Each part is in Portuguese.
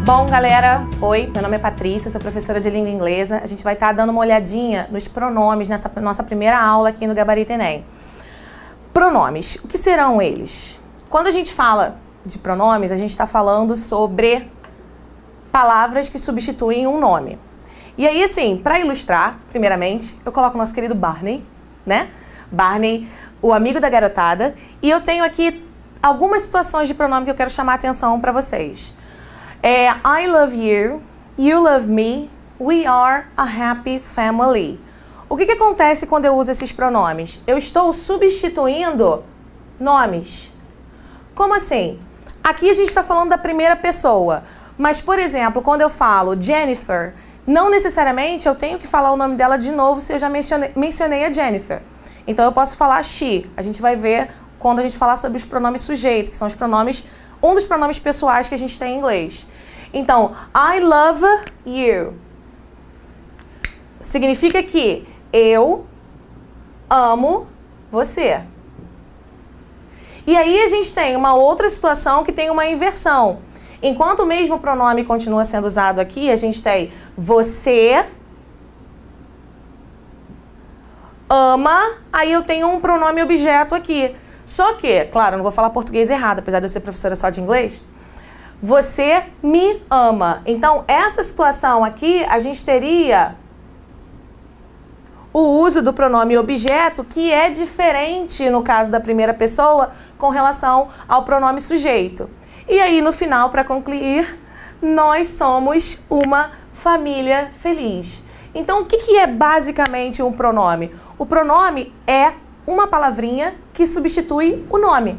Bom, galera, oi, meu nome é Patrícia, sou professora de língua inglesa. A gente vai estar dando uma olhadinha nos pronomes nessa nossa primeira aula aqui no Gabarito Enem. Pronomes, o que serão eles? Quando a gente fala de pronomes, a gente está falando sobre palavras que substituem um nome. E aí, assim, para ilustrar, primeiramente, eu coloco o nosso querido Barney, né? Barney, o amigo da garotada. E eu tenho aqui algumas situações de pronome que eu quero chamar a atenção para vocês. I love you, you love me, we are a happy family. O que acontece quando eu uso esses pronomes? Eu estou substituindo nomes. Como assim? Aqui a gente está falando da primeira pessoa, mas, por exemplo, quando eu falo Jennifer, não necessariamente eu tenho que falar o nome dela de novo se eu já mencionei a Jennifer. Então eu posso falar she. A gente vai ver quando a gente falar sobre os pronomes sujeito, que são os pronomes, um dos pronomes pessoais que a gente tem em inglês. Então, I love you significa que eu amo você. E aí a gente tem uma outra situação que tem uma inversão. Enquanto o mesmo pronome continua sendo usado aqui, a gente tem você ama, aí eu tenho um pronome objeto aqui. Só que, claro, eu não vou falar português errado, apesar de eu ser professora só de inglês. Você me ama. Então, essa situação aqui, a gente teria o uso do pronome objeto, que é diferente no caso da primeira pessoa com relação ao pronome sujeito. E aí, no final, para concluir, nós somos uma família feliz. Então, o que é basicamente um pronome? O pronome é uma palavrinha que substitui o nome.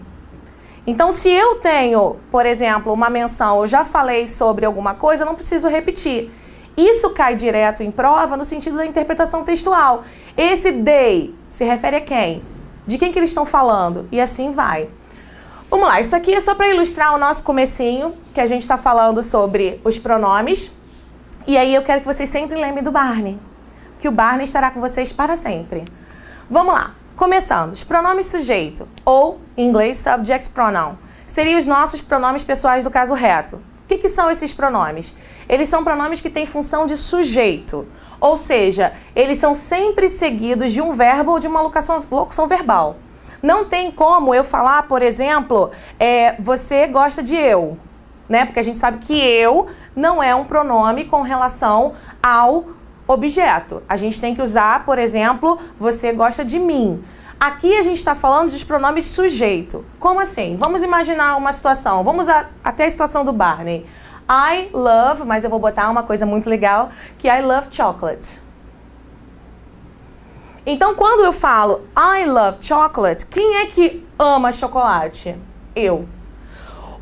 Então, se eu tenho, por exemplo, uma menção, eu já falei sobre alguma coisa, eu não preciso repetir. Isso cai direto em prova no sentido da interpretação textual. Esse they se refere a quem? De quem que eles estão falando? E assim vai. Vamos lá, isso aqui é só para ilustrar o nosso comecinho, que a gente está falando sobre os pronomes. E aí eu quero que vocês sempre lembrem do Barney, que o Barney estará com vocês para sempre. Vamos lá, começando. Os pronomes sujeito, ou em inglês subject pronoun, seriam os nossos pronomes pessoais do caso reto. O que são esses pronomes? Eles são pronomes que têm função de sujeito, ou seja, eles são sempre seguidos de um verbo ou de uma locução verbal. Não tem como eu falar, por exemplo, você gosta de eu, né? Porque a gente sabe que eu não é um pronome com relação ao objeto. A gente tem que usar, por exemplo, você gosta de mim. Aqui a gente está falando dos pronomes sujeito. Como assim? Vamos imaginar uma situação. Vamos até a situação do Barney. I love, mas eu vou botar uma coisa muito legal, que I love chocolate. Então, quando eu falo I love chocolate, quem é que ama chocolate? Eu.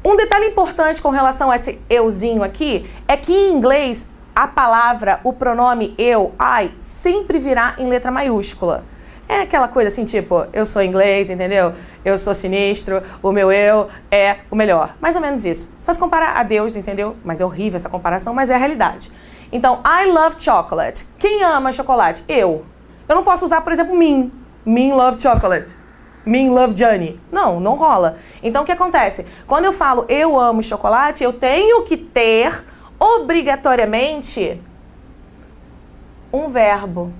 Um detalhe importante com relação a esse euzinho aqui é que em inglês a palavra, o pronome eu, I, sempre virá em letra maiúscula. É aquela coisa assim, tipo, eu sou inglês, entendeu? Eu sou sinistro, o meu eu é o melhor. Mais ou menos isso. Só se comparar a Deus, entendeu? Mas é horrível essa comparação, mas é a realidade. Então, I love chocolate. Quem ama chocolate? Eu. Eu não posso usar, por exemplo, me. Me love chocolate. Me love Johnny. Não, não rola. Então, o que acontece? Quando eu falo eu amo chocolate, eu tenho que ter, obrigatoriamente, um verbo.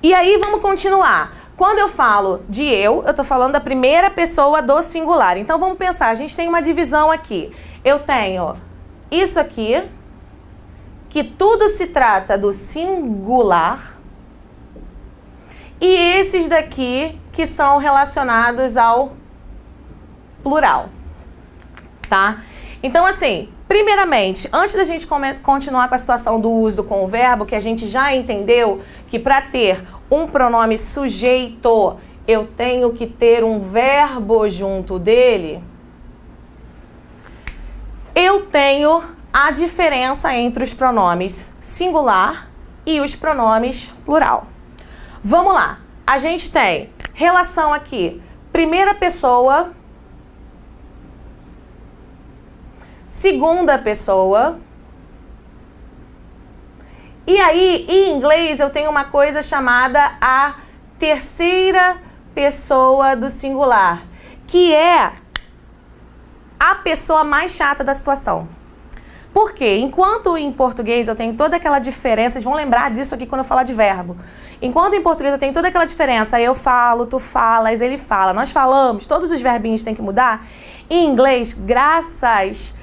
E aí, vamos continuar. Quando eu falo de eu tô falando da primeira pessoa do singular. Então, vamos pensar. A gente tem uma divisão aqui. Eu tenho isso aqui, que tudo se trata do singular, e esses daqui que são relacionados ao plural, tá? Então, assim, primeiramente, antes da gente continuar com a situação do uso com o verbo, que a gente já entendeu que para ter um pronome sujeito, eu tenho que ter um verbo junto dele, eu tenho a diferença entre os pronomes singular e os pronomes plural. Vamos lá. A gente tem relação aqui, primeira pessoa, segunda pessoa. E aí, em inglês, eu tenho uma coisa chamada a terceira pessoa do singular, que é a pessoa mais chata da situação. Por quê? Enquanto em português eu tenho toda aquela diferença, vocês vão lembrar disso aqui quando eu falar de verbo. Enquanto em português eu tenho toda aquela diferença, eu falo, tu falas, ele fala, nós falamos, todos os verbinhos têm que mudar. Em inglês, graças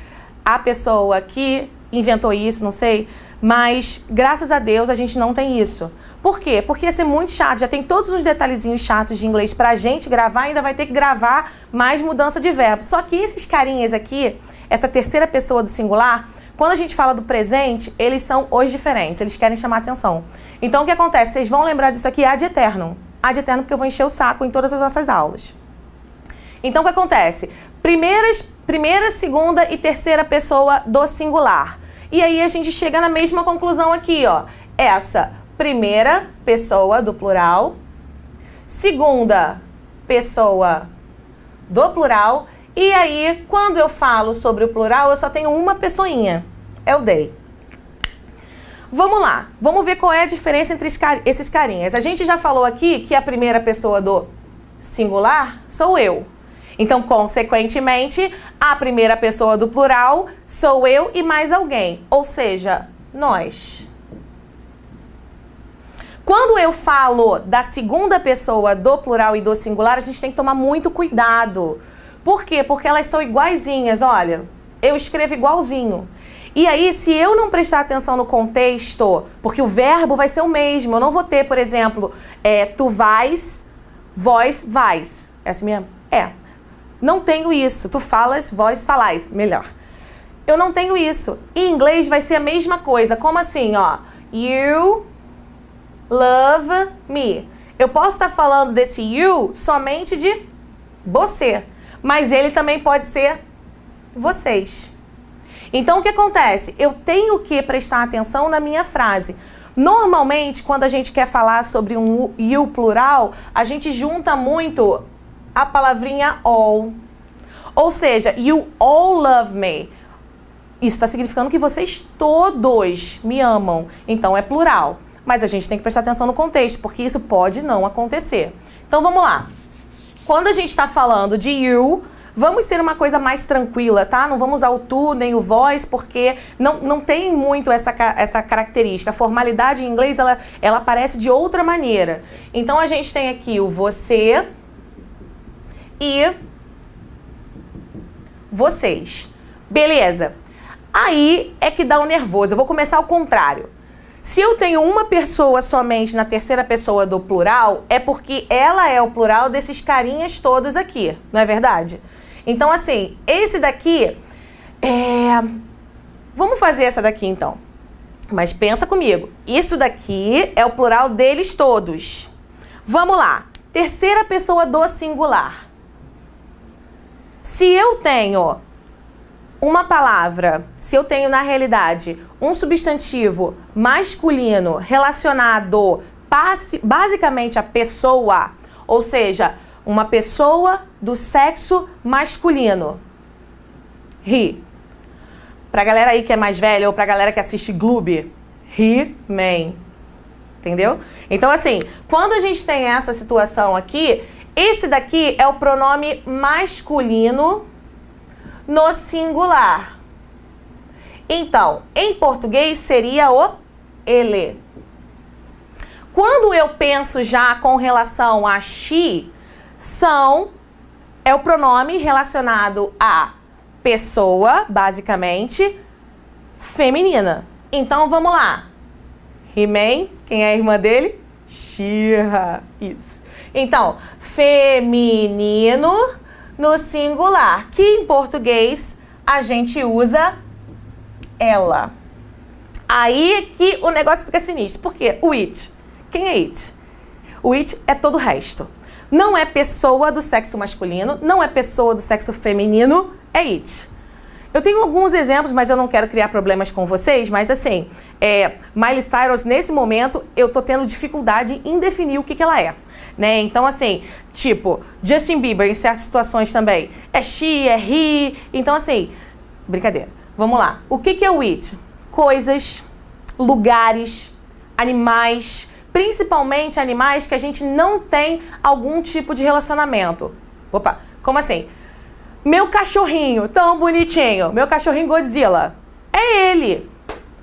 à pessoa que inventou isso, não sei, mas graças a Deus a gente não tem isso. Por quê? Porque ia ser muito chato, já tem todos os detalhezinhos chatos de inglês pra gente gravar, ainda vai ter que gravar mais mudança de verbo. Só que esses carinhas aqui, essa terceira pessoa do singular, quando a gente fala do presente, eles são os diferentes, eles querem chamar atenção. Então o que acontece? Vocês vão lembrar disso aqui ad eternum. Ad eternum porque eu vou encher o saco em todas as nossas aulas. Então o que acontece? Primeira, segunda e terceira pessoa do singular. E aí a gente chega na mesma conclusão aqui, ó. Essa primeira pessoa do plural, segunda pessoa do plural, e aí quando eu falo sobre o plural, eu só tenho uma pessoinha, é o they. Vamos lá, vamos ver qual é a diferença entre esses carinhas. A gente já falou aqui que a primeira pessoa do singular sou eu. Então, consequentemente, a primeira pessoa do plural sou eu e mais alguém, ou seja, nós. Quando eu falo da segunda pessoa do plural e do singular, a gente tem que tomar muito cuidado. Por quê? Porque elas são iguaizinhas, olha, eu escrevo igualzinho. E aí, se eu não prestar atenção no contexto, porque o verbo vai ser o mesmo, eu não vou ter, por exemplo, tu vais, vós vais. É assim mesmo? É. Não tenho isso. Tu falas, vós falais. Melhor. Eu não tenho isso. Em inglês vai ser a mesma coisa. Como assim, ó? You love me. Eu posso estar falando desse you somente de você. Mas ele também pode ser vocês. Então, o que acontece? Eu tenho que prestar atenção na minha frase. Normalmente, quando a gente quer falar sobre um you plural, a gente junta muito a palavrinha all. Ou seja, you all love me. Isso está significando que vocês todos me amam. Então é plural. Mas a gente tem que prestar atenção no contexto, porque isso pode não acontecer. Então vamos lá. Quando a gente está falando de you, vamos ser uma coisa mais tranquila, tá? Não vamos usar o tu nem o vós, porque não tem muito essa característica. A formalidade em inglês, ela aparece de outra maneira. Então a gente tem aqui o você e vocês. Beleza. Aí é que dá o nervoso. Eu vou começar ao contrário. Se eu tenho uma pessoa somente na terceira pessoa do plural, é porque ela é o plural desses carinhas todos aqui, não é verdade? Então, assim, esse daqui Vamos fazer essa daqui, então. Mas pensa comigo. Isso daqui é o plural deles todos. Vamos lá. Terceira pessoa do singular. Se eu tenho uma palavra, se eu tenho, na realidade, um substantivo masculino relacionado basicamente à pessoa, ou seja, uma pessoa do sexo masculino. He. Pra galera aí que é mais velha ou pra galera que assiste Gloob, He-Man. Entendeu? Então, assim, quando a gente tem essa situação aqui, esse daqui é o pronome masculino no singular. Então, em português seria o ele. Quando eu penso já com relação a she, é o pronome relacionado a pessoa, basicamente, feminina. Então, vamos lá. He-Man, quem é a irmã dele? She-Ra. Isso. Então, feminino no singular, que em português a gente usa ela. Aí que o negócio fica sinistro. Por quê? O it. Quem é it? O it é todo o resto. Não é pessoa do sexo masculino, não é pessoa do sexo feminino, é it. Eu tenho alguns exemplos, mas eu não quero criar problemas com vocês, mas assim, Miley Cyrus, nesse momento, eu tô tendo dificuldade em definir o que ela é, né? Então, assim, tipo, Justin Bieber, em certas situações também, é she, é he, então assim, brincadeira. Vamos lá. O que é o it? Coisas, lugares, animais, principalmente animais que a gente não tem algum tipo de relacionamento. Opa, como assim? Meu cachorrinho, tão bonitinho, meu cachorrinho Godzilla, é ele.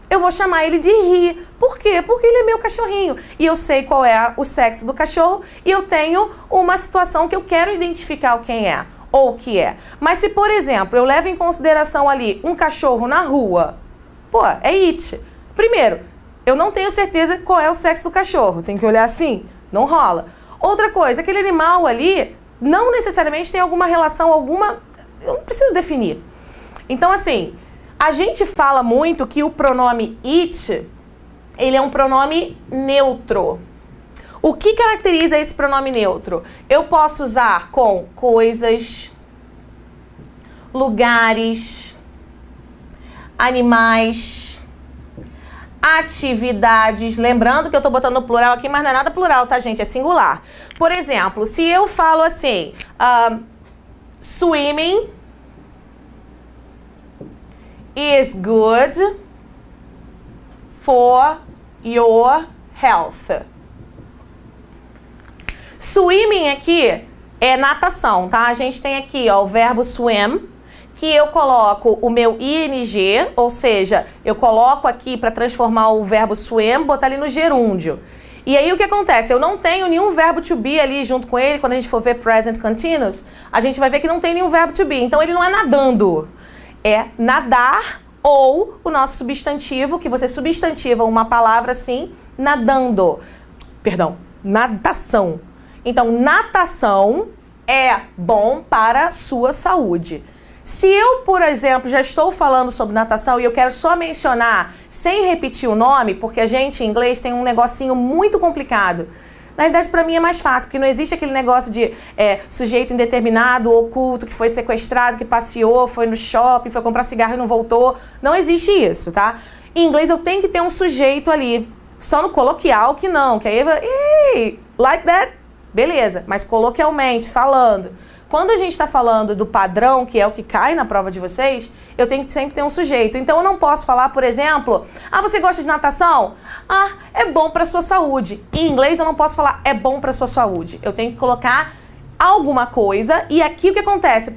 Eu vou chamar ele de he. Por quê? Porque ele é meu cachorrinho. E eu sei qual é o sexo do cachorro e eu tenho uma situação que eu quero identificar quem é ou o que é. Mas se, por exemplo, eu levo em consideração ali um cachorro na rua, pô, é it. Primeiro, eu não tenho certeza qual é o sexo do cachorro. Tem que olhar assim, não rola. Outra coisa, aquele animal ali não necessariamente tem alguma relação, eu não preciso definir. Então, assim, a gente fala muito que o pronome it, ele é um pronome neutro. O que caracteriza esse pronome neutro? Eu posso usar com coisas, lugares, animais, atividades. Lembrando que eu tô botando no plural aqui, mas não é nada plural, tá, gente? É singular. Por exemplo, se eu falo assim, swimming is good for your health. Swimming aqui é natação, tá? A gente tem aqui, ó, o verbo swim, que eu coloco o meu ing, ou seja, eu coloco aqui para transformar o verbo swim, botar ali no gerúndio. E aí o que acontece? Eu não tenho nenhum verbo to be ali junto com ele. Quando a gente for ver present continuous, a gente vai ver que não tem nenhum verbo to be. Então ele não é nadando, é nadar, ou o nosso substantivo, que você substantiva uma palavra assim, nadando. Perdão, natação. Então, natação é bom para a sua saúde. Se eu, por exemplo, já estou falando sobre natação e eu quero só mencionar, sem repetir o nome, porque a gente em inglês tem um negocinho muito complicado. Na verdade, para mim é mais fácil, porque não existe aquele negócio de sujeito indeterminado, oculto, que foi sequestrado, que passeou, foi no shopping, foi comprar cigarro e não voltou. Não existe isso, tá? Em inglês eu tenho que ter um sujeito ali. Só no coloquial que não, que aí hey, like that, beleza. Mas coloquialmente, falando. Quando a gente está falando do padrão, que é o que cai na prova de vocês, eu tenho que sempre ter um sujeito. Então eu não posso falar, por exemplo, você gosta de natação? É bom para sua saúde. Em inglês eu não posso falar é bom para sua saúde. Eu tenho que colocar alguma coisa. E aqui o que acontece?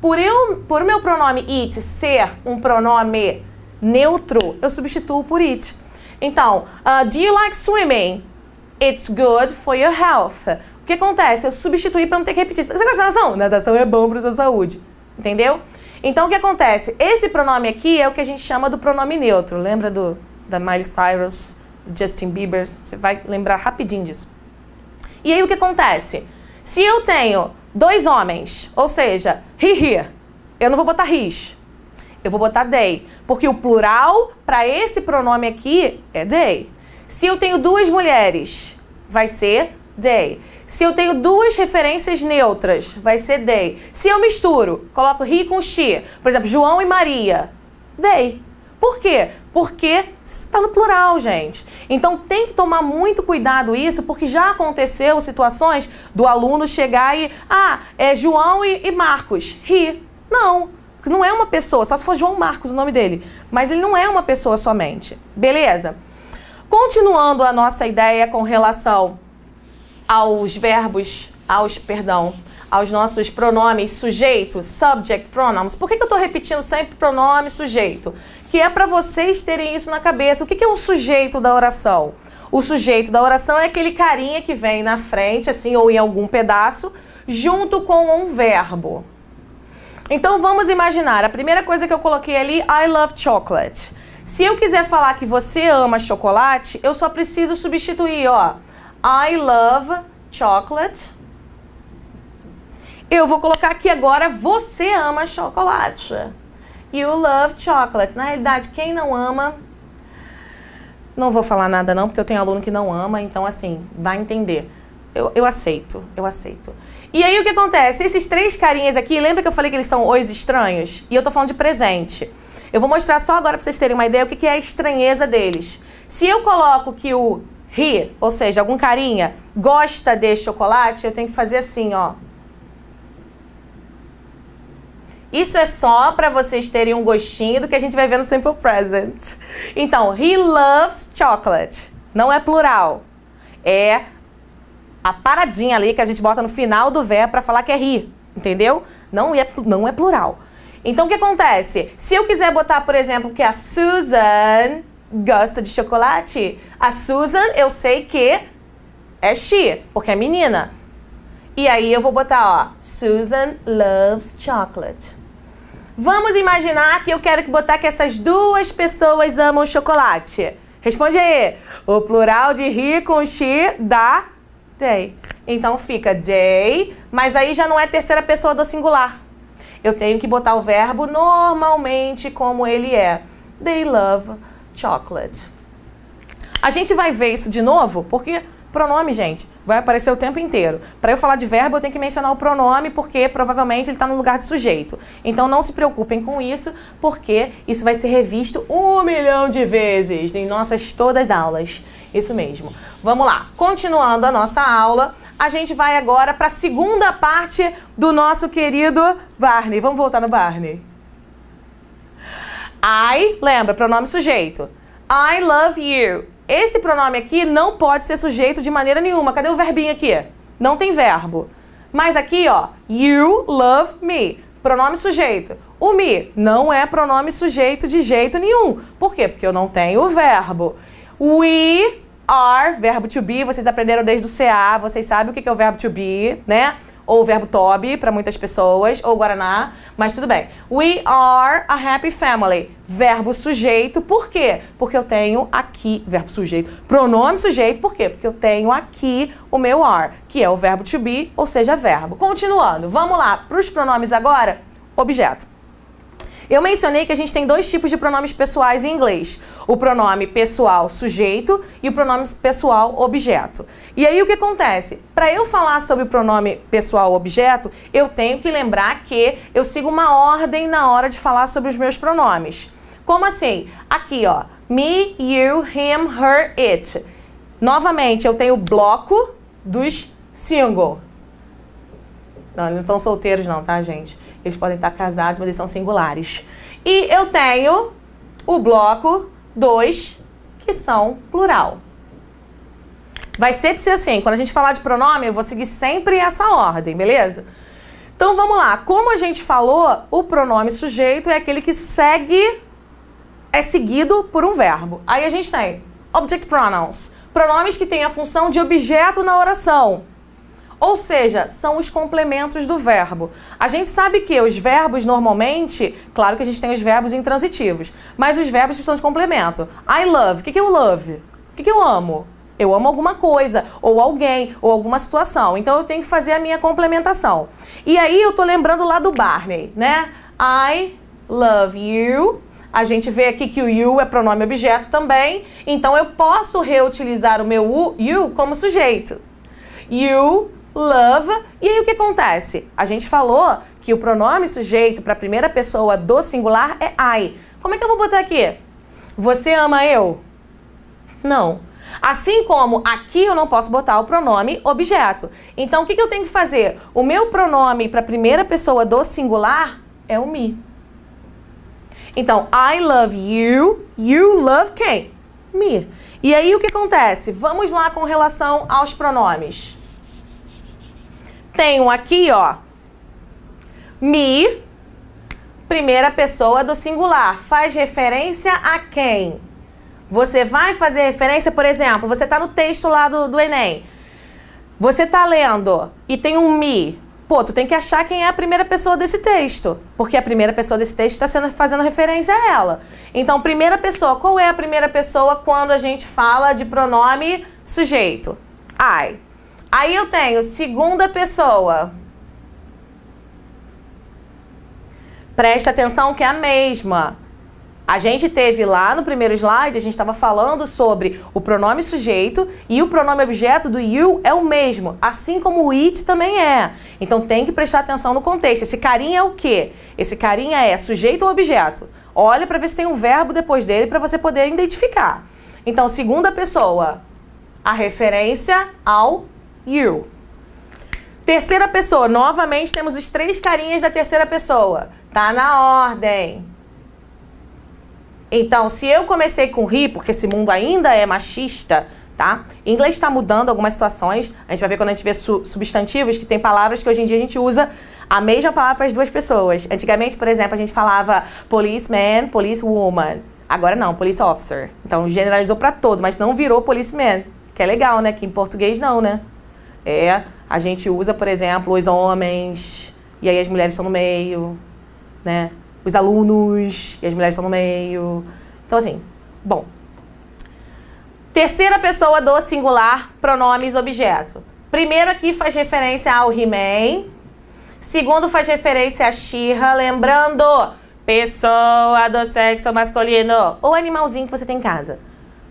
Por o meu pronome it ser um pronome neutro, eu substituo por it. Então, do you like swimming? It's good for your health. O que acontece? Eu substituí para não ter que repetir. Você gosta de natação? Natação é bom para sua saúde. Entendeu? Então, o que acontece? Esse pronome aqui é o que a gente chama do pronome neutro. Lembra da Miley Cyrus, do Justin Bieber? Você vai lembrar rapidinho disso. E aí, o que acontece? Se eu tenho dois homens, ou seja, he, eu não vou botar his. Eu vou botar they. Porque o plural para esse pronome aqui é they. Se eu tenho duas mulheres, vai ser they. Se eu tenho duas referências neutras, vai ser they. Se eu misturo, coloco he com she, por exemplo, João e Maria, they. Por quê? Porque está no plural, gente. Então tem que tomar muito cuidado isso, porque já aconteceu situações do aluno chegar e, é João e Marcos, he. Não é uma pessoa, só se for João Marcos o nome dele, mas ele não é uma pessoa somente, beleza? Continuando a nossa ideia com relação aos verbos, aos nossos pronomes sujeito, subject pronouns. Por que eu estou repetindo sempre pronome sujeito? Que é para vocês terem isso na cabeça. O que é um sujeito da oração? O sujeito da oração é aquele carinha que vem na frente, assim, ou em algum pedaço, junto com um verbo. Então vamos imaginar, a primeira coisa que eu coloquei ali, I love chocolate. Se eu quiser falar que você ama chocolate, eu só preciso substituir, ó. I love chocolate. Eu vou colocar aqui agora, você ama chocolate. You love chocolate. Na realidade, quem não ama... Não vou falar nada não, porque eu tenho aluno que não ama, então assim, vai entender. Eu aceito. E aí o que acontece? Esses três carinhas aqui, lembra que eu falei que eles são os estranhos? E eu tô falando de presente. Eu vou mostrar só agora para vocês terem uma ideia o que é a estranheza deles. Se eu coloco que o he, ou seja, algum carinha, gosta de chocolate, eu tenho que fazer assim, ó. Isso é só para vocês terem um gostinho do que a gente vai ver no Simple Present. Então, he loves chocolate. Não é plural. É a paradinha ali que a gente bota no final do verbo para falar que é he. entendeu? Não é plural. Então, o que acontece? Se eu quiser botar, por exemplo, que a Susan gosta de chocolate, a Susan, eu sei que é she, porque é menina. E aí eu vou botar, ó, Susan loves chocolate. Vamos imaginar que eu quero botar que essas duas pessoas amam chocolate. Responde aí. O plural de he com she dá they. Então fica they, mas aí já não é terceira pessoa do singular. Eu tenho que botar o verbo normalmente como ele é. They love chocolate. A gente vai ver isso de novo, porque pronome, gente, vai aparecer o tempo inteiro. Para eu falar de verbo, eu tenho que mencionar o pronome, porque provavelmente ele está no lugar de sujeito. Então não se preocupem com isso, porque isso vai ser revisto 1 milhão de vezes em nossas todas as aulas. Isso mesmo. Vamos lá. Continuando a nossa aula, a gente vai agora para a segunda parte do nosso querido Barney. Vamos voltar no Barney. I, lembra, pronome sujeito. I love you. Esse pronome aqui não pode ser sujeito de maneira nenhuma. Cadê o verbinho aqui? Não tem verbo. Mas aqui, ó, you love me. Pronome sujeito. O me não é pronome sujeito de jeito nenhum. Por quê? Porque eu não tenho o verbo. We are, verbo to be, vocês aprenderam desde o CA, vocês sabem o que é o verbo to be, né? Ou o verbo to be para muitas pessoas, ou Guaraná, mas tudo bem. We are a happy family. Verbo sujeito, por quê? Porque eu tenho aqui, verbo sujeito, pronome sujeito, por quê? Porque eu tenho aqui o meu are, que é o verbo to be, ou seja, verbo. Continuando, vamos lá para os pronomes agora, objeto. Eu mencionei que a gente tem dois tipos de pronomes pessoais em inglês. O pronome pessoal sujeito e o pronome pessoal objeto. E aí o que acontece? Para eu falar sobre o pronome pessoal objeto, eu tenho que lembrar que eu sigo uma ordem na hora de falar sobre os meus pronomes. Como assim? Aqui, ó. Me, you, him, her, it. Novamente, eu tenho o bloco dos single. Não, eles não estão solteiros não, tá, gente? Eles podem estar casados, mas eles são singulares. E eu tenho o bloco dos que são plural. Vai sempre ser assim. Quando a gente falar de pronome, eu vou seguir sempre essa ordem, beleza? Então, vamos lá. Como a gente falou, o pronome sujeito é aquele que é seguido por um verbo. Aí a gente tem object pronouns. Pronomes que têm a função de objeto na oração. Ou seja, são os complementos do verbo. A gente sabe que os verbos normalmente, claro que a gente tem os verbos intransitivos, mas os verbos precisam de complemento. I love, o que é o love? O que eu amo? Eu amo alguma coisa, ou alguém, ou alguma situação. Então eu tenho que fazer a minha complementação. E aí eu tô lembrando lá do Barney, né? I love you. A gente vê aqui que o you é pronome objeto também. Então eu posso reutilizar o meu you como sujeito. You love. E aí o que acontece? A gente falou que o pronome sujeito para a primeira pessoa do singular é I. Como é que eu vou botar aqui? Você ama eu? Não. Assim como aqui eu não posso botar o pronome objeto. Então o que eu tenho que fazer? O meu pronome para a primeira pessoa do singular é o me. Então, I love you. You love quem? Me. E aí o que acontece? Vamos lá com relação aos pronomes. Tenho aqui, ó, me, primeira pessoa do singular. Faz referência a quem? Você vai fazer referência, por exemplo, você está no texto lá do Enem. Você está lendo e tem um me. Pô, tu tem que achar quem é a primeira pessoa desse texto. Porque a primeira pessoa desse texto está fazendo referência a ela. Então, primeira pessoa. Qual é a primeira pessoa quando a gente fala de pronome sujeito? I. Aí eu tenho segunda pessoa. Presta atenção que é a mesma. A gente teve lá no primeiro slide, a gente estava falando sobre o pronome sujeito e o pronome objeto do you é o mesmo, assim como o it também é. Então tem que prestar atenção no contexto. Esse carinha é o quê? Esse carinha é sujeito ou objeto? Olha para ver se tem um verbo depois dele para você poder identificar. Então, segunda pessoa, a referência ao you. Terceira pessoa, novamente temos os três carinhas da terceira pessoa. Tá na ordem. Então, se eu comecei com he, porque esse mundo ainda é machista, tá? Em inglês está mudando algumas situações. A gente vai ver quando a gente vê substantivos que tem palavras que hoje em dia a gente usa a mesma palavra para as duas pessoas. Antigamente, por exemplo, a gente falava policeman, policewoman. Agora não, police officer. Então generalizou para todo, mas não virou policeman. Que é legal, né? Que em português não, né? A gente usa, por exemplo, os homens, e aí as mulheres estão no meio, né? Os alunos, e as mulheres estão no meio. Então, assim, bom. Terceira pessoa do singular, pronomes objeto. Primeiro aqui faz referência ao He-Man. Segundo faz referência a She-Ra, lembrando, pessoa do sexo masculino. Ou animalzinho que você tem em casa.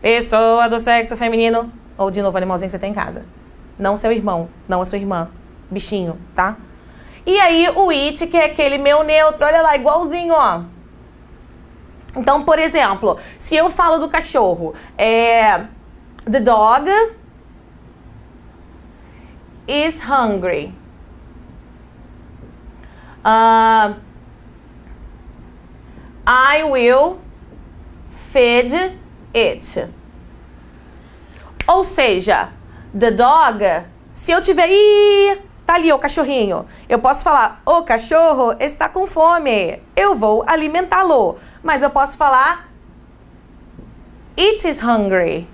Pessoa do sexo feminino. Ou, de novo, animalzinho que você tem em casa. Não seu irmão, não a sua irmã. Bichinho, tá? E aí o it, que é aquele meu neutro. Olha lá, igualzinho, ó. Então, por exemplo, se eu falo do cachorro, the dog is hungry. I will feed it. Ou seja, the dog, se eu tiver... tá ali o cachorrinho. Eu posso falar, o cachorro está com fome. Eu vou alimentá-lo. Mas eu posso falar, it is hungry.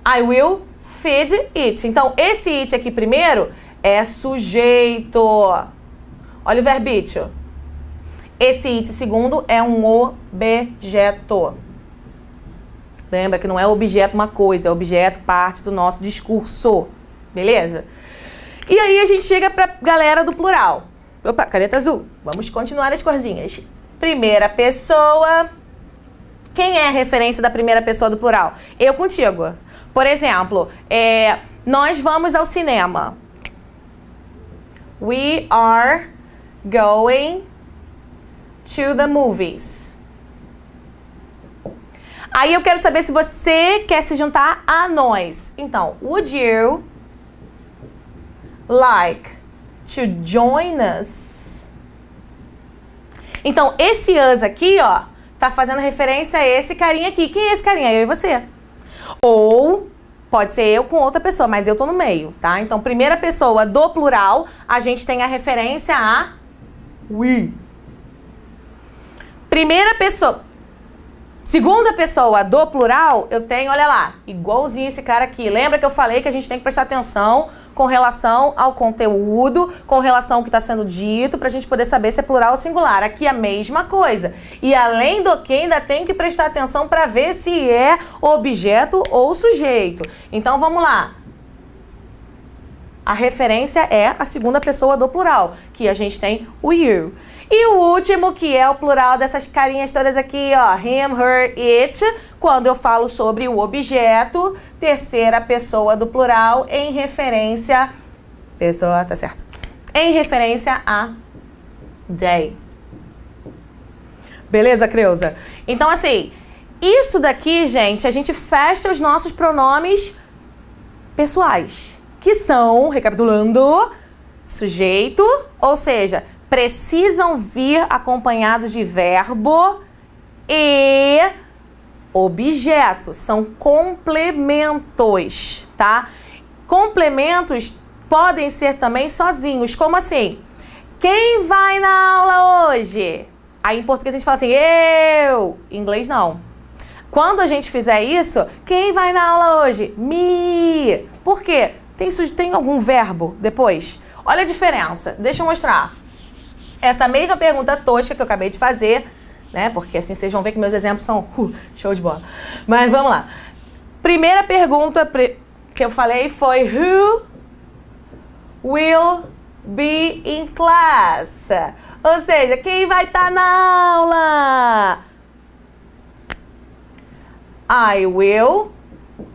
I will feed it. Então, esse it aqui primeiro é sujeito. Olha o verbítio. Esse it segundo é um objeto. Lembra que não é objeto uma coisa, é objeto parte do nosso discurso. Beleza? E aí a gente chega pra galera do plural. Opa, caneta azul. Vamos continuar as corzinhas. Primeira pessoa. Quem é a referência da primeira pessoa do plural? Eu contigo. Por exemplo, nós vamos ao cinema. We are going to the movies. Aí eu quero saber se você quer se juntar a nós. Então, would you like to join us? Então, esse us aqui, ó, tá fazendo referência a esse carinha aqui. Quem é esse carinha? Eu e você. Ou pode ser eu com outra pessoa, mas eu tô no meio, tá? Então, primeira pessoa do plural, a gente tem a referência a we. Primeira pessoa... Segunda pessoa do plural, eu tenho, olha lá, igualzinho esse cara aqui. Lembra que eu falei que a gente tem que prestar atenção com relação ao conteúdo, com relação ao que está sendo dito, para a gente poder saber se é plural ou singular. Aqui a mesma coisa. E além do que, ainda tem que prestar atenção para ver se é objeto ou sujeito. Então, vamos lá. A referência é a segunda pessoa do plural, que a gente tem o you. E o último, que é o plural dessas carinhas todas aqui, ó, him, her, it, quando eu falo sobre o objeto, terceira pessoa do plural, em referência... Pessoa, tá certo. Em referência a they. Beleza, Creuza? Então, assim, isso daqui, gente, a gente fecha os nossos pronomes pessoais, que são, recapitulando, sujeito, ou seja... precisam vir acompanhados de verbo e objeto. São complementos, tá? Complementos podem ser também sozinhos. Como assim? Quem vai na aula hoje? Aí em português a gente fala assim, eu. Em inglês não. Quando a gente fizer isso, quem vai na aula hoje? Me. Por quê? Tem algum verbo depois? Olha a diferença. Deixa eu mostrar. Essa mesma pergunta tosca que eu acabei de fazer, né? Porque assim vocês vão ver que meus exemplos são show de bola. Mas vamos lá. Primeira pergunta que eu falei foi Who will be in class? Ou seja, quem vai estar na aula? I will.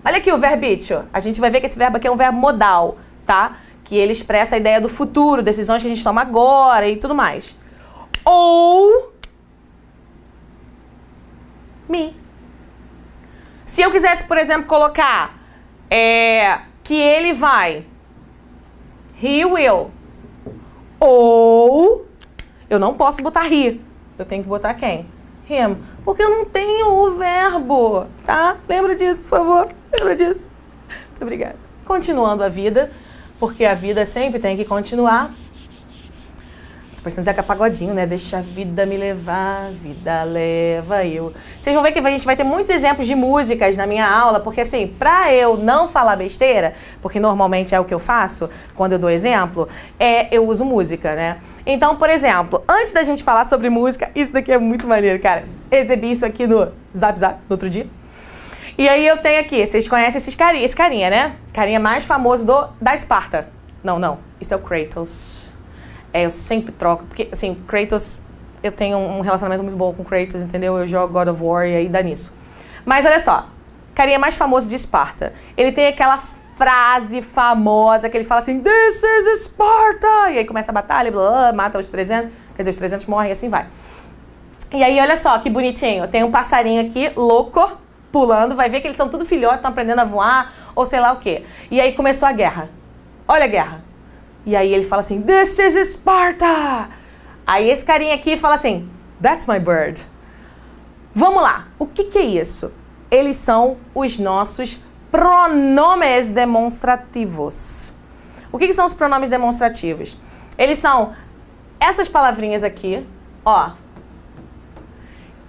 Olha aqui o verbítio. A gente vai ver que esse verbo aqui é um verbo modal, tá? Que ele expressa a ideia do futuro, decisões que a gente toma agora e tudo mais. Ou me. Se eu quisesse, por exemplo, colocar que ele vai, he will. Ou eu não posso botar he. Eu tenho que botar quem? Him. Porque eu não tenho o verbo, tá? Lembra disso, por favor. Lembra disso. Muito obrigada. Continuando a vida, porque a vida sempre tem que continuar. Tô pensando em Zeca Pagodinho, né? Deixa a vida me levar, a vida leva eu. Vocês vão ver que a gente vai ter muitos exemplos de músicas na minha aula, porque assim, pra eu não falar besteira, porque normalmente é o que eu faço quando eu dou exemplo, eu uso música, né? Então, por exemplo, antes da gente falar sobre música, isso daqui é muito maneiro, cara. Exibi isso aqui no Zap Zap, no outro dia. E aí eu tenho aqui, vocês conhecem esse carinha, né? Carinha mais famoso da Esparta. Não, isso é o Kratos. Eu sempre troco, porque assim, Kratos, eu tenho um relacionamento muito bom com Kratos, entendeu? Eu jogo God of War e aí dá nisso. Mas olha só, carinha mais famoso de Esparta. Ele tem aquela frase famosa que ele fala assim, This is Sparta! E aí começa a batalha, blá, blá, mata os 300, quer dizer, os 300 morrem e assim vai. E aí olha só que bonitinho, tem um passarinho aqui, louco, pulando, vai ver que eles são tudo filhotes, estão aprendendo a voar, ou sei lá o quê. E aí começou a guerra. Olha a guerra. E aí ele fala assim, This is Sparta! Aí esse carinha aqui fala assim, That's my bird. Vamos lá, o que é isso? Eles são os nossos pronomes demonstrativos. O que são os pronomes demonstrativos? Eles são essas palavrinhas aqui, ó,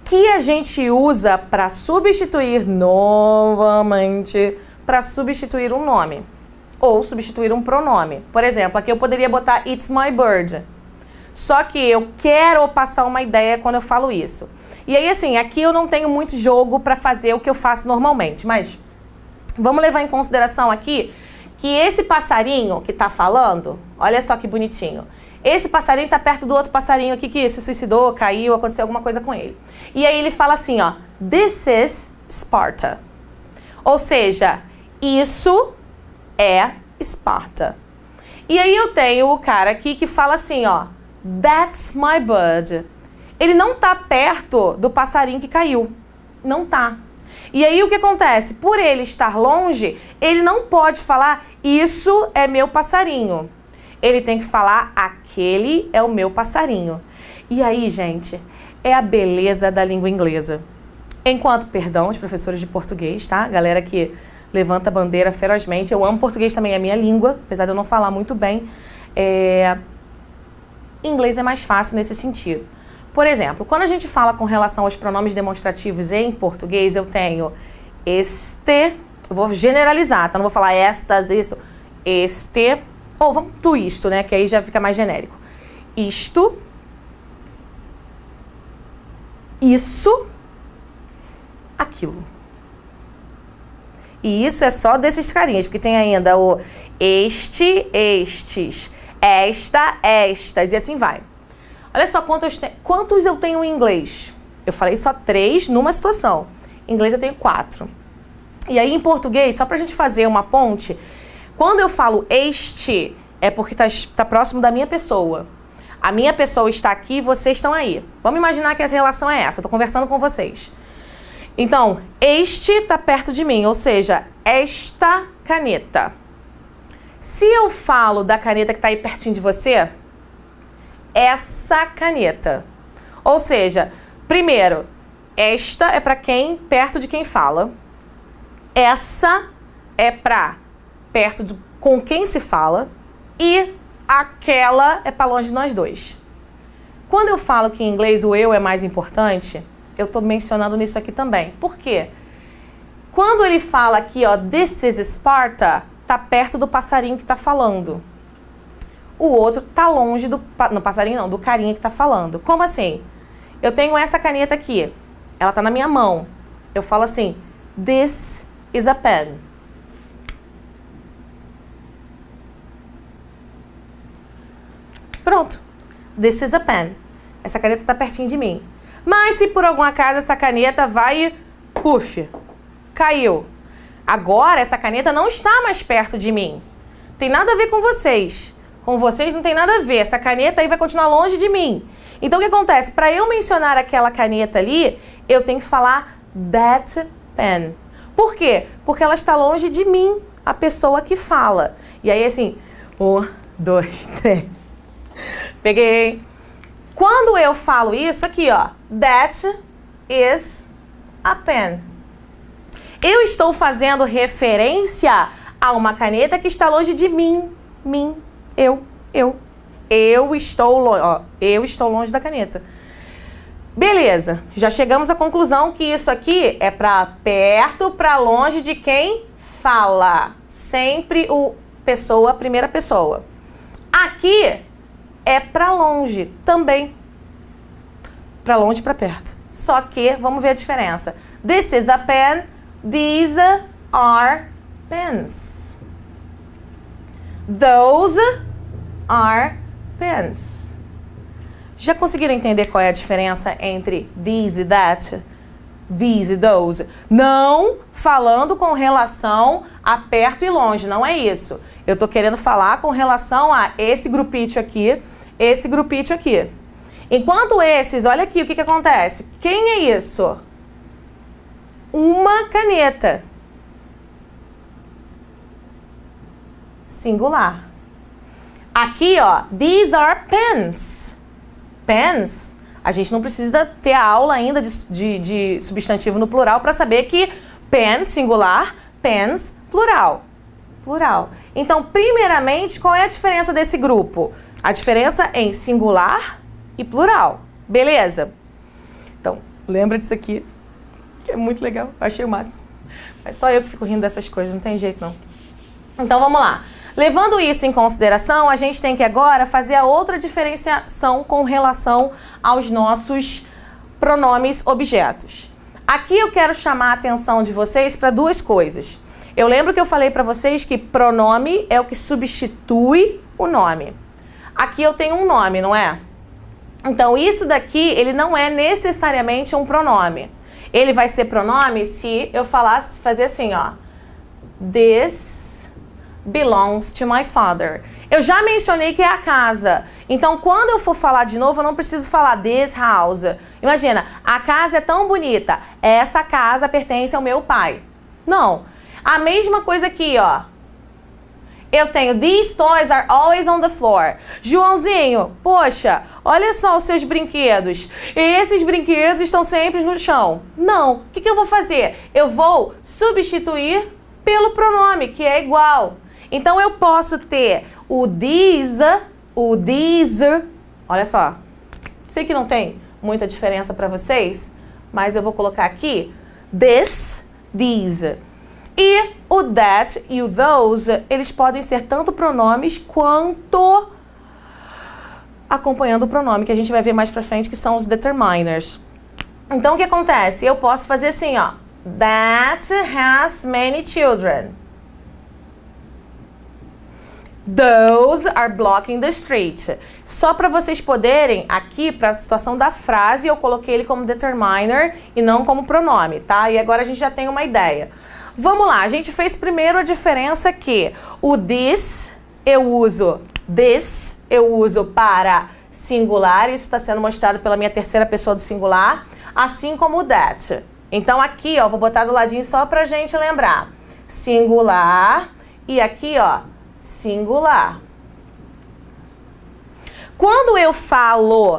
que a gente usa para substituir novamente, para substituir um nome ou substituir um pronome. Por exemplo, aqui eu poderia botar It's my bird. Só que eu quero passar uma ideia quando eu falo isso. E aí, assim, aqui eu não tenho muito jogo para fazer o que eu faço normalmente, mas vamos levar em consideração aqui que esse passarinho que tá falando, olha só que bonitinho. Esse passarinho tá perto do outro passarinho aqui que se suicidou, caiu, aconteceu alguma coisa com ele. E aí ele fala assim, ó, This is Sparta. Ou seja, isso é Esparta. E aí eu tenho o cara aqui que fala assim, ó, That's my bird. Ele não tá perto do passarinho que caiu. Não tá. E aí o que acontece? Por ele estar longe, ele não pode falar, isso é meu passarinho. Ele tem que falar, aquele é o meu passarinho. E aí, gente, é a beleza da língua inglesa. Enquanto, perdão, os professores de português, tá? Galera que levanta a bandeira ferozmente. Eu amo português também, é a minha língua, apesar de eu não falar muito bem. Inglês é mais fácil nesse sentido. Por exemplo, quando a gente fala com relação aos pronomes demonstrativos em português, eu tenho este, eu vou generalizar, tá? Não vou falar estas, isso, este, ou vamos do isto, né? Que aí já fica mais genérico. Isto, isso, aquilo. E isso é só desses carinhas, porque tem ainda o este, estes, esta, estas, e assim vai. Olha só quantos eu tenho em inglês. Eu falei só 3 numa situação. Em inglês eu tenho 4. E aí em português, só pra gente fazer uma ponte, quando eu falo este, é porque tá próximo da minha pessoa. A minha pessoa está aqui e vocês estão aí. Vamos imaginar que essa relação é essa. Eu tô conversando com vocês. Então, este tá perto de mim, ou seja, esta caneta. Se eu falo da caneta que tá aí pertinho de você, essa caneta. Ou seja, primeiro, esta é para quem perto de quem fala. Essa é para perto de com quem se fala e aquela é para longe de nós dois. Quando eu falo que em inglês o eu é mais importante, eu estou mencionando nisso aqui também. Por quê? Quando ele fala aqui, ó, This is Sparta, tá perto do passarinho que tá falando. O outro tá longe do passarinho não, do carinha que tá falando. Como assim? Eu tenho essa caneta aqui, ela tá na minha mão. Eu falo assim, This is a pen. Pronto. This is a pen. Essa caneta tá pertinho de mim. Mas se por algum acaso essa caneta vai e, puf, caiu. Agora essa caneta não está mais perto de mim. Tem nada a ver com vocês. Com vocês não tem nada a ver. Essa caneta aí vai continuar longe de mim. Então o que acontece? Para eu mencionar aquela caneta ali, eu tenho que falar that pen. Por quê? Porque ela está longe de mim, a pessoa que fala. E aí assim, 1, 2, 3. Peguei. Quando eu falo isso aqui, ó, that is a pen. Eu estou fazendo referência Há uma caneta que está longe de mim. Mim. Eu. Eu estou longe da caneta. Beleza. Já chegamos à conclusão que isso aqui é para perto, para longe de quem fala. Sempre primeira pessoa. Aqui é para longe também. Para longe e para perto. Só que, vamos ver a diferença. This is a pen. These are pens. Those are pens. Já conseguiram entender qual é a diferença entre these e that? These e those? Não falando com relação a perto e longe, não é isso. Eu estou querendo falar com relação a esse grupinho aqui, esse grupinho aqui. Enquanto esses, olha aqui o que acontece. Quem é isso? Uma caneta. Singular. Aqui, ó, these are pens. Pens, a gente não precisa ter a aula ainda de substantivo no plural para saber que pen, singular, pens, plural. Plural. Então, primeiramente, qual é a diferença desse grupo? A diferença em singular e plural. Beleza? Então, lembra disso aqui, que é muito legal. Eu achei o máximo. Mas só eu que fico rindo dessas coisas, não tem jeito não. Então, vamos lá. Levando isso em consideração, a gente tem que agora fazer a outra diferenciação com relação aos nossos pronomes objetos. Aqui eu quero chamar a atenção de vocês para duas coisas. Eu lembro que eu falei para vocês que pronome é o que substitui o nome. Aqui eu tenho um nome, não é? Então, isso daqui, ele não é necessariamente um pronome. Ele vai ser pronome se eu fazer assim, ó. This belongs to my father. Eu já mencionei que é a casa. Então, quando eu for falar de novo, eu não preciso falar this house. Imagina, a casa é tão bonita. Essa casa pertence ao meu pai. Não. A mesma coisa aqui, ó. Eu tenho these toys are always on the floor. Joãozinho, poxa, olha só os seus brinquedos. Esses brinquedos estão sempre no chão. Não. O que eu vou fazer? Eu vou substituir pelo pronome, que é igual. Então, eu posso ter o these, olha só. Sei que não tem muita diferença para vocês, mas eu vou colocar aqui this, these. E o that e o those, eles podem ser tanto pronomes quanto acompanhando o pronome, que a gente vai ver mais pra frente, que são os determiners. Então, o que acontece? Eu posso fazer assim, ó. That has many children. Those are blocking the street. Só para vocês poderem, aqui, para a situação da frase, eu coloquei ele como determiner e não como pronome, tá? E agora a gente já tem uma ideia. Vamos lá, a gente fez primeiro a diferença que o this eu uso para singular, isso está sendo mostrado pela minha terceira pessoa do singular, assim como o that. Então aqui, ó, vou botar do ladinho só pra gente lembrar. Singular e aqui, ó, singular. Quando eu falo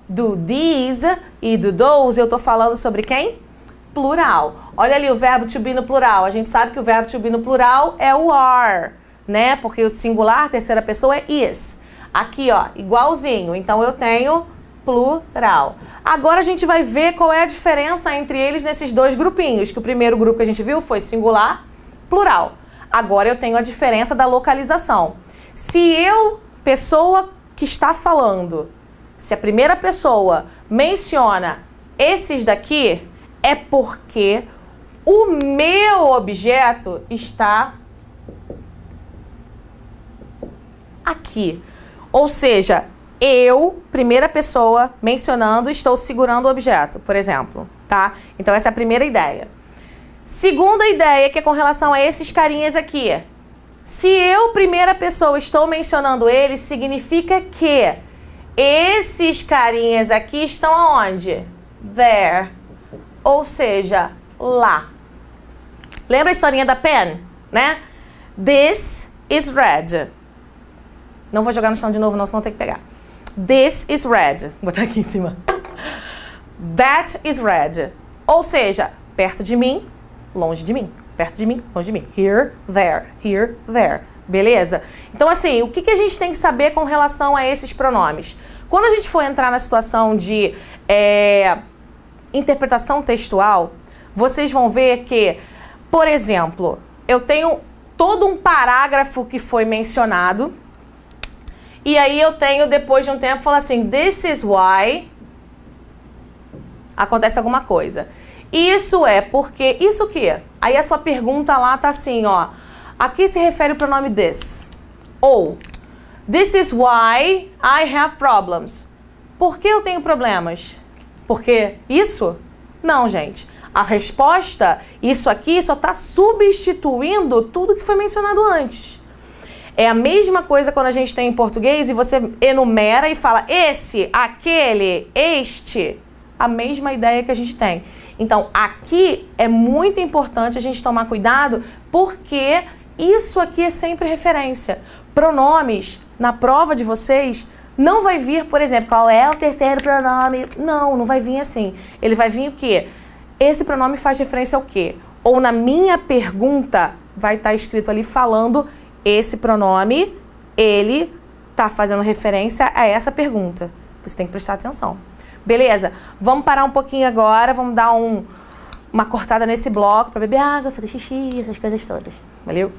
do these e do those, eu tô falando sobre quem? Plural. Olha ali o verbo to be no plural. A gente sabe que o verbo to be no plural é o are, né? Porque o singular, terceira pessoa, é is. Aqui, ó, igualzinho. Então, eu tenho plural. Agora, a gente vai ver qual é a diferença entre eles nesses dois grupinhos. Que o primeiro grupo que a gente viu foi singular, plural. Agora, eu tenho a diferença da localização. Se eu, pessoa que está falando, se a primeira pessoa menciona esses daqui, é porque o meu objeto está aqui. Ou seja, eu, primeira pessoa, mencionando, estou segurando o objeto, por exemplo, tá? Então, essa é a primeira ideia. Segunda ideia, que é com relação a esses carinhas aqui. Se eu, primeira pessoa, estou mencionando eles, significa que esses carinhas aqui estão aonde? There. Ou seja, lá. Lembra a historinha da pen, né? This is red. Não vou jogar no chão de novo, não, senão tem que pegar. This is red. Vou botar aqui em cima. That is red. Ou seja, perto de mim, longe de mim. perto de mim, longe de mim. Here, there. Beleza? Então, assim, o que a gente tem que saber com relação a esses pronomes? Quando a gente for entrar na situação de interpretação textual, vocês vão ver que, por exemplo, eu tenho todo um parágrafo que foi mencionado, e aí eu tenho, depois de um tempo, falar assim, this is why acontece alguma coisa. Isso é porque, isso o quê? Aí a sua pergunta lá tá assim, ó, aqui se refere o pronome this. Ou, this is why I have problems. Por que eu tenho problemas? Porque isso? Não, gente. A resposta, isso aqui, só está substituindo tudo que foi mencionado antes. É a mesma coisa quando a gente tem em português e você enumera e fala esse, aquele, este. A mesma ideia que a gente tem. Então, aqui é muito importante a gente tomar cuidado porque isso aqui é sempre referência. Pronomes, na prova de vocês, não vai vir, por exemplo, qual é o terceiro pronome? Não vai vir assim. Ele vai vir o quê? Esse pronome faz referência ao quê? Ou na minha pergunta vai estar escrito ali falando esse pronome, ele está fazendo referência a essa pergunta. Você tem que prestar atenção. Beleza? Vamos parar um pouquinho agora, vamos dar uma cortada nesse bloco para beber água, fazer xixi, essas coisas todas. Valeu?